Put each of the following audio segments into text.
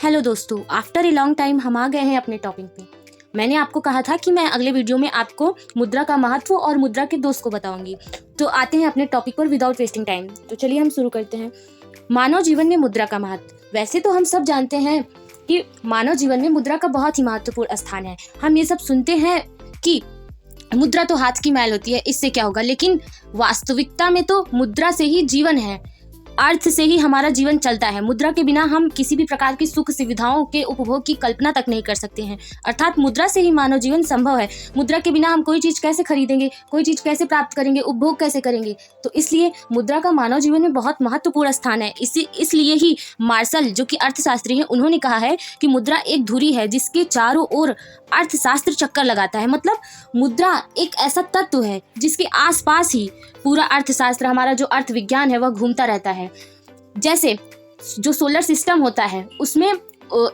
Hello दोस्तों, after a long time हम आ गए हैं अपने टॉपिक पे। मैंने आपको कहा था कि मैं अगले वीडियो में आपको मुद्रा का महत्व और मुद्रा के दोस्त को बताऊंगी। तो आते हैं अपने टॉपिक पर विदाउट वेस्टिंग टाइम। तो चलिए हम शुरू करते हैं। मानव जीवन में मुद्रा का महत्व। वैसे तो हम सब जानते हैं कि मानव जीवन में मुद्रा का बहुत ही महत्वपूर्ण स्थान है। हम ये सब सुनते हैं कि मुद्रा तो हाथ की मैल होती है, इससे क्या होगा, लेकिन वास्तविकता में तो मुद्रा से ही जीवन है, अर्थ से ही हमारा जीवन चलता है। मुद्रा के बिना हम किसी भी प्रकार की सुख सुविधाओं के उपभोग की कल्पना तक नहीं कर सकते हैं। अर्थात मुद्रा से ही मानव जीवन संभव है। मुद्रा के बिना हम कोई चीज कैसे खरीदेंगे, कोई चीज कैसे प्राप्त करेंगे, उपभोग कैसे करेंगे। तो इसलिए मुद्रा का मानव जीवन में बहुत महत्वपूर्ण स्थान है। इसलिए ही मार्शल, जो कि अर्थशास्त्री हैं, उन्होंने कहा है कि मुद्रा एक धुरी है जिसके चारों ओर अर्थशास्त्र चक्कर लगाता है। मतलब मुद्रा एक ऐसा तत्व है जिसके आसपास ही पूरा अर्थशास्त्र, हमारा जो अर्थ विज्ञान है, वह घूमता रहता है। जैसे जो सोलर सिस्टम होता है उसमें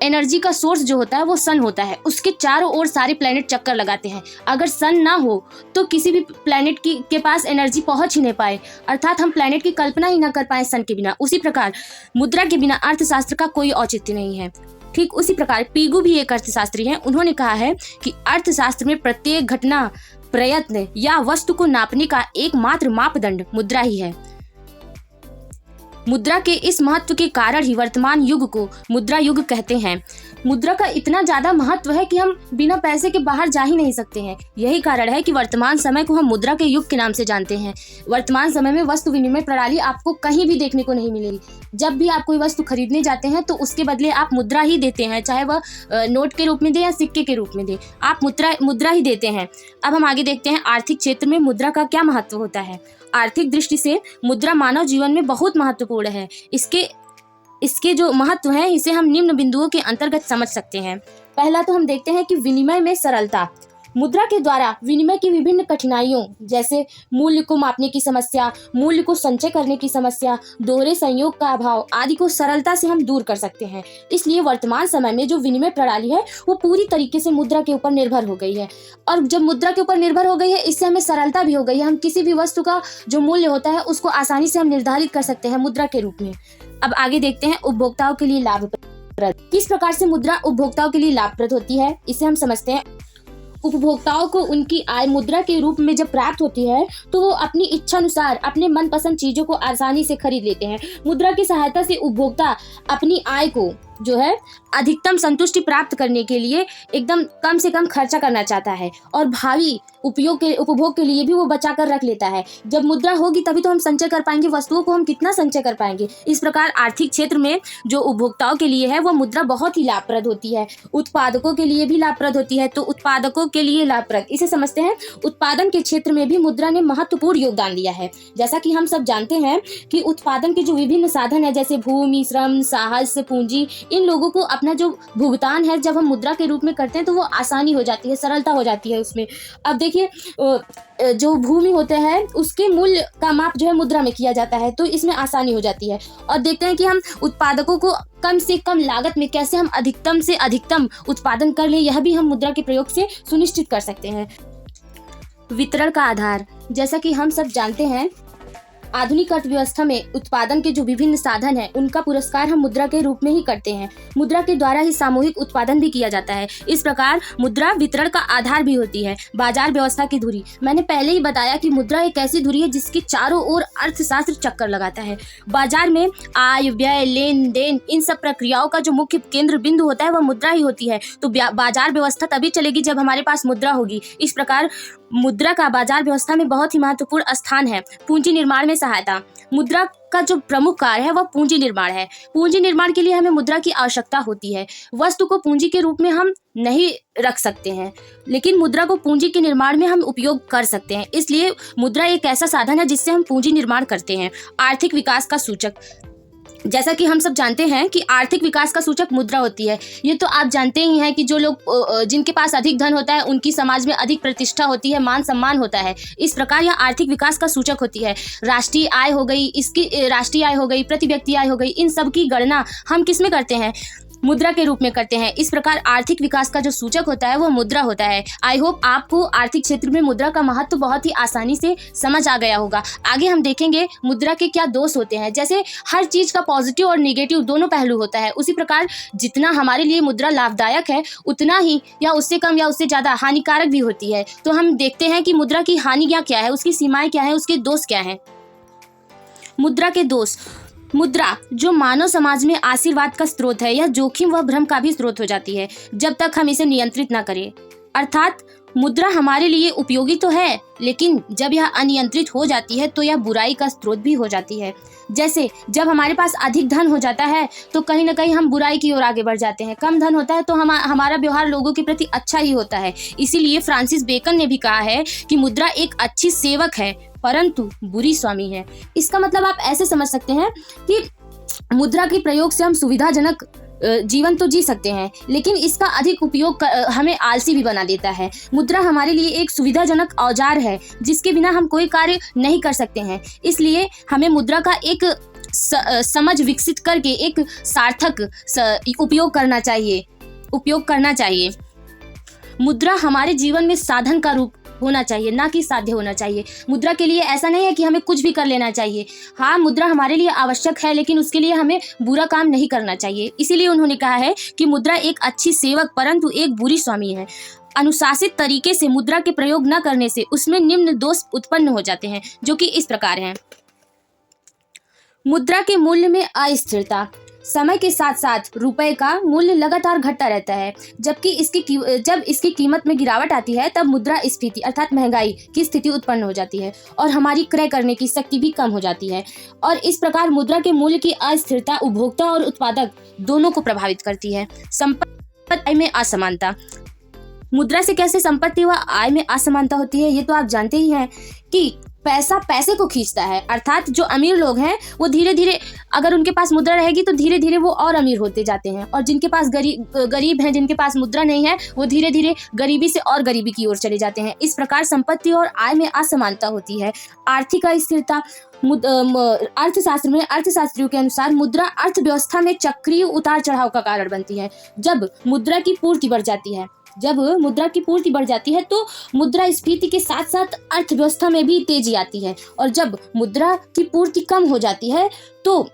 एनर्जी का सोर्स जो होता है वो सन होता है। उसके चारों ओर सारे प्लैनेट चक्कर लगाते हैं। अगर सन ना हो तो किसी भी प्लैनेट के पास एनर्जी पहुंच ही नहीं पाए, अर्थात हम प्लैनेट की कल्पना ही ना कर पाए सन के बिना। उसी प्रकार मुद्रा के बिना अर्थशास्त्र का कोई औचित्य नहीं है। ठीक उसी प्रकार पीगू भी एक अर्थशास्त्री हैं। उन्होंने कहा है कि अर्थशास्त्र में प्रत्येक घटना, प्रयत्न या वस्तु को नापने का एकमात्र मापदंड मुद्रा ही है। मुद्रा के इस महत्व के कारण ही वर्तमान युग को मुद्रा युग कहते हैं। मुद्रा का इतना ज्यादा महत्व है कि हम बिना पैसे के बाहर जा ही नहीं सकते हैं। यही कारण है कि वर्तमान समय को हम मुद्रा के युग के नाम से जानते हैं। वर्तमान समय में वस्तु विनिमय प्रणाली आपको कहीं भी देखने को नहीं मिलेगी। जब भी आप कोई वस्तु खरीदने जाते हैं तो उसके बदले आप मुद्रा ही देते हैं, चाहे वह नोट के रूप में दे या सिक्के के रूप में दे, आप मुद्रा ही देते हैं। अब हम आगे देखते हैं आर्थिक क्षेत्र में मुद्रा का क्या महत्व होता है। आर्थिक दृष्टि से मुद्रा मानव जीवन में बहुत महत्वपूर्ण है। इसके जो महत्व है, इसे हम निम्न बिंदुओं के अंतर्गत समझ सकते हैं। पहला तो हम देखते हैं कि विनिमय में सरलता। मुद्रा के द्वारा विनिमय की विभिन्न कठिनाइयों, जैसे मूल्य को मापने की समस्या, मूल्य को संचय करने की समस्या, दोहरे संयोग का अभाव आदि को सरलता से हम दूर कर सकते हैं। इसलिए वर्तमान समय में जो विनिमय प्रणाली है वो पूरी तरीके से मुद्रा के ऊपर निर्भर हो गई है। और जब मुद्रा के ऊपर निर्भर हो गई है, इससे हमें सरलता भी हो गई है। हम किसी भी वस्तु का जो मूल्य होता है उसको आसानी से हम निर्धारित कर सकते हैं मुद्रा के रूप में। अब आगे देखते हैं उपभोक्ताओं के लिए लाभप्रद। किस प्रकार से मुद्रा उपभोक्ताओं के लिए लाभप्रद होती है, इसे हम समझते हैं। उपभोक्ताओं को उनकी आय मुद्रा के रूप में जब प्राप्त होती है तो वो अपनी इच्छा अनुसार अपने मनपसंद चीजों को आसानी से खरीद लेते हैं। मुद्रा की सहायता से उपभोक्ता अपनी आय को जो है अधिकतम संतुष्टि प्राप्त करने के लिए एकदम कम से कम खर्चा करना चाहता है और भावी उपभोग के लिए भी वो बचा कर रख लेता है। जब मुद्रा होगी तभी तो हम संचय कर पाएंगे, वस्तुओं को हम कितना संचय कर पाएंगे। इस प्रकार आर्थिक क्षेत्र में जो उपभोक्ताओं के लिए है वो मुद्रा बहुत ही लाभप्रद होती है। उत्पादकों के लिए भी लाभप्रद होती है। तो उत्पादकों के लिए लाभप्रद इसे समझते हैं। उत्पादन के क्षेत्र में भी मुद्रा ने महत्वपूर्ण योगदान दिया है। जैसा कि हम सब जानते हैं कि उत्पादन के जो विभिन्न साधन है, जैसे भूमि, श्रम, साहस, पूंजी, इन लोगों को अपना जो भुगतान है जब हम मुद्रा के रूप में करते हैं तो वो आसानी हो जाती है, सरलता हो जाती है उसमें। अब देखिए, जो भूमि होते हैं उसके मूल्य का माप जो है मुद्रा में किया जाता है, तो इसमें आसानी हो जाती है। और देखते हैं कि हम उत्पादकों को कम से कम लागत में कैसे हम अधिकतम से अधिकतम उत्पादन कर ले, यह भी हम मुद्रा के प्रयोग से सुनिश्चित कर सकते हैं। वितरण का आधार। जैसा कि हम सब जानते हैं, आधुनिक अर्थव्यवस्था में उत्पादन के जो विभिन्न साधन हैं उनका पुरस्कार हम मुद्रा के रूप में ही करते हैं। मुद्रा के द्वारा ही सामूहिक उत्पादन भी किया जाता है। इस प्रकार मुद्रा वितरण का आधार भी होती है। बाजार व्यवस्था की धुरी। मैंने पहले ही बताया कि मुद्रा एक ऐसी धुरी है जिसके चारों ओर अर्थशास्त्र चक्कर लगाता है। बाजार में आय, व्यय, लेन देन, इन सब प्रक्रियाओं का जो मुख्य केंद्र बिंदु होता है वह मुद्रा ही होती है। तो बाजार व्यवस्था तभी चलेगी जब हमारे पास मुद्रा होगी। इस प्रकार मुद्रा का बाजार व्यवस्था में बहुत ही महत्वपूर्ण स्थान है। पूंजी निर्माण में सहायता। मुद्रा का जो प्रमुख कार्य है वह पूंजी निर्माण है। पूंजी निर्माण के लिए हमें मुद्रा की आवश्यकता होती है। वस्तु को पूंजी के रूप में हम नहीं रख सकते हैं, लेकिन मुद्रा को पूंजी के निर्माण में हम उपयोग कर सकते हैं। इसलिए मुद्रा एक ऐसा साधन है जिससे हम पूंजी निर्माण करते हैं। आर्थिक विकास का सूचक। जैसा कि हम सब जानते हैं कि आर्थिक विकास का सूचक मुद्रा होती है। ये तो आप जानते ही हैं कि जो लोग जिनके पास अधिक धन होता है उनकी समाज में अधिक प्रतिष्ठा होती है, मान सम्मान होता है। इस प्रकार यह आर्थिक विकास का सूचक होती है। राष्ट्रीय आय हो गई, प्रति व्यक्ति आय हो गई, इन सब की गणना हम किस में करते हैं? मुद्रा के रूप में करते हैं। इस प्रकार आर्थिक विकास का जो सूचक होता है वो मुद्रा होता है। आई होप आपको आर्थिक क्षेत्र में मुद्रा का महत्व बहुत ही आसानी से समझ आ गया होगा। आगे हम देखेंगे मुद्रा के क्या दोष होते हैं। जैसे हर चीज का पॉजिटिव और नेगेटिव दोनों पहलू होता है, उसी प्रकार जितना हमारे लिए मुद्रा लाभदायक है उतना ही या उससे कम या उससे ज्यादा हानिकारक भी होती है। तो हम देखते हैं कि मुद्रा की हानियां क्या है, उसकी सीमाएं क्या है, उसके दोष क्या है। मुद्रा के दोष। मुद्रा जो मानव समाज में आशीर्वाद का स्रोत है, यह जोखिम व भ्रम का भी स्रोत हो जाती है जब तक हम इसे नियंत्रित ना करें। अर्थात मुद्रा हमारे लिए उपयोगी तो है, लेकिन जब यह अनियंत्रित हो जाती है तो यह बुराई का स्रोत भी हो जाती है। जैसे जब हमारे पास अधिक धन हो जाता है तो कहीं ना कहीं हम बुराई की ओर आगे बढ़ जाते हैं। कम धन होता है तो हमारा व्यवहार लोगों के प्रति अच्छा ही होता है। इसीलिए फ्रांसिस बेकन ने भी कहा है कि मुद्रा एक अच्छी सेवक है परंतु बुरी स्वामी है। इसका मतलब आप ऐसे समझ सकते हैं कि मुद्रा के प्रयोग से हम सुविधाजनक जीवन तो जी सकते हैं, लेकिन इसका अधिक उपयोग हमें आलसी भी बना देता है। मुद्रा हमारे लिए एक सुविधाजनक औजार है जिसके बिना हम कोई कार्य नहीं कर सकते हैं। इसलिए हमें मुद्रा का एक समझ विकसित करके एक सार्थक उपयोग करना चाहिए। मुद्रा हमारे जीवन में साधन का रूप होना चाहिए, ना कि साध्य होना चाहिए। मुद्रा के लिए ऐसा नहीं है कि हमें कुछ भी कर लेना चाहिए। हाँ, मुद्रा हमारे लिए आवश्यक है, लेकिन उसके लिए हमें बुरा काम नहीं करना चाहिए। इसीलिए उन्होंने कहा है कि मुद्रा एक अच्छी सेवक परंतु एक बुरी स्वामी है। अनुशासित तरीके से मुद्रा के प्रयोग न करने से उसमें निम्न दोष उत्पन्न हो जाते हैं, जो कि इस प्रकार हैं। मुद्रा के मूल्य में अस्थिरता। समय के साथ साथ रुपए का मूल्य लगातार घटता रहता है, जबकि जब इसकी कीमत में गिरावट आती है तब मुद्रा स्फीति अर्थात महंगाई की स्थिति उत्पन्न हो जाती है और हमारी क्रय करने की शक्ति भी कम हो जाती है। और इस प्रकार मुद्रा के मूल्य की अस्थिरता उपभोक्ता और उत्पादक दोनों को प्रभावित करती है। संपत्ति में असमानता। मुद्रा से कैसे संपत्ति व आय में असमानता होती है ये तो आप जानते ही हैं कि पैसा पैसे को खींचता है। अर्थात जो अमीर लोग हैं वो धीरे धीरे, अगर उनके पास मुद्रा रहेगी तो धीरे धीरे वो और अमीर होते जाते हैं, और जिनके पास गरीब हैं, जिनके पास मुद्रा नहीं है, वो धीरे धीरे गरीबी से और गरीबी की ओर चले जाते हैं। इस प्रकार संपत्ति और आय में असमानता होती है। आर्थिक अस्थिरता। अर्थशास्त्र में अर्थशास्त्रियों के अनुसार मुद्रा अर्थव्यवस्था में चक्रीय उतार चढ़ाव का कारण बनती है। जब मुद्रा की पूर्ति बढ़ जाती है तो मुद्रास्फीति के साथ साथ अर्थव्यवस्था में भी तेजी आती है, और जब मुद्रा की पूर्ति कम हो जाती है तो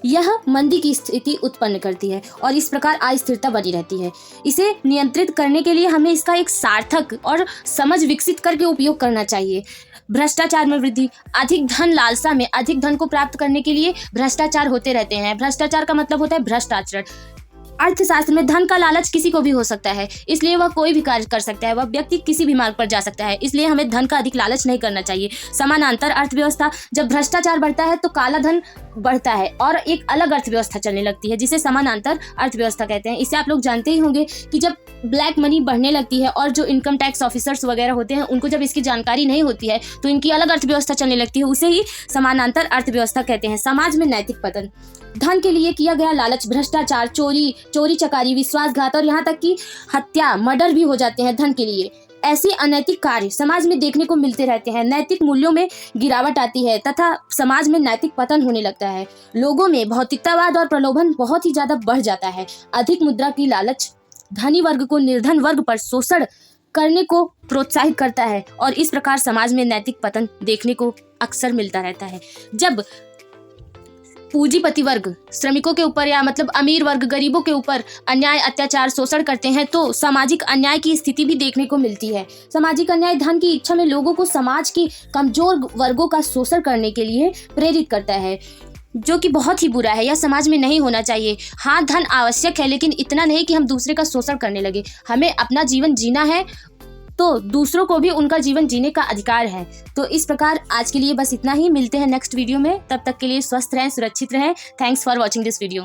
यह मंदी की स्थिति उत्पन्न करती है और इस प्रकार अस्थिरता बनी रहती है। इसे नियंत्रित करने के लिए हमें इसका एक सार्थक और समझ विकसित करके उपयोग करना चाहिए। भ्रष्टाचार में वृद्धि। अधिक धन लालसा में अधिक धन को प्राप्त करने के लिए भ्रष्टाचार होते रहते हैं। भ्रष्टाचार का मतलब होता है भ्रष्ट आचरण। अर्थशास्त्र में धन का लालच किसी को भी हो सकता है, इसलिए वह कोई भी कार्य कर सकता है, वह व्यक्ति किसी भी मार्ग पर जा सकता है, इसलिए हमें धन का अधिक लालच नहीं करना चाहिए। समानांतर अर्थव्यवस्था। जब भ्रष्टाचार बढ़ता है तो काला धन बढ़ता है और एक अलग अर्थव्यवस्था चलने लगती है जिसे समानांतर अर्थव्यवस्था कहते हैं। इसे आप लोग जानते ही होंगे कि जब ब्लैक मनी बढ़ने लगती है और जो इनकम टैक्स ऑफिसर्स वगैरह होते हैं उनको जब इसकी जानकारी नहीं होती है तो इनकी अलग अर्थव्यवस्था चलने लगती है, उसे ही समानांतर अर्थव्यवस्था कहते हैं। समाज में नैतिक पतन। धन के लिए किया गया लालच, भ्रष्टाचार, चोरी चकारी, विश्वासघात और यहाँ तक कि हत्या, मर्डर भी हो जाते हैं धन के लिए। ऐसे अनैतिक कार्य समाज में देखने को मिलते रहते हैं। नैतिक मूल्यों में गिरावट आती है तथा समाज में नैतिक पतन होने लगता है। लोगों में भौतिकतावाद और प्रलोभन बहुत ही ज्यादा बढ़ जाता है। अधिक मुद्रा की लालच धनी वर्ग को निर्धन वर्ग पर शोषण करने को प्रोत्साहित करता है और इस प्रकार समाज में नैतिक पतन देखने को अक्सर मिलता रहता है। जब पूंजीपति वर्ग श्रमिकों के ऊपर या मतलब अमीर वर्ग गरीबों के ऊपर अन्याय, अत्याचार, शोषण करते हैं तो सामाजिक अन्याय की स्थिति भी देखने को मिलती है। सामाजिक अन्याय धन की इच्छा में लोगों को समाज के कमजोर वर्गों का शोषण करने के लिए प्रेरित करता है, जो कि बहुत ही बुरा है। यह समाज में नहीं होना चाहिए। हाँ, धन आवश्यक है, लेकिन इतना नहीं कि हम दूसरे का शोषण करने लगे। हमें अपना जीवन जीना है तो दूसरों को भी उनका जीवन जीने का अधिकार है। तो इस प्रकार आज के लिए बस इतना ही। मिलते हैं नेक्स्ट वीडियो में, तब तक के लिए स्वस्थ रहें, सुरक्षित रहें। Thanks for watching this video.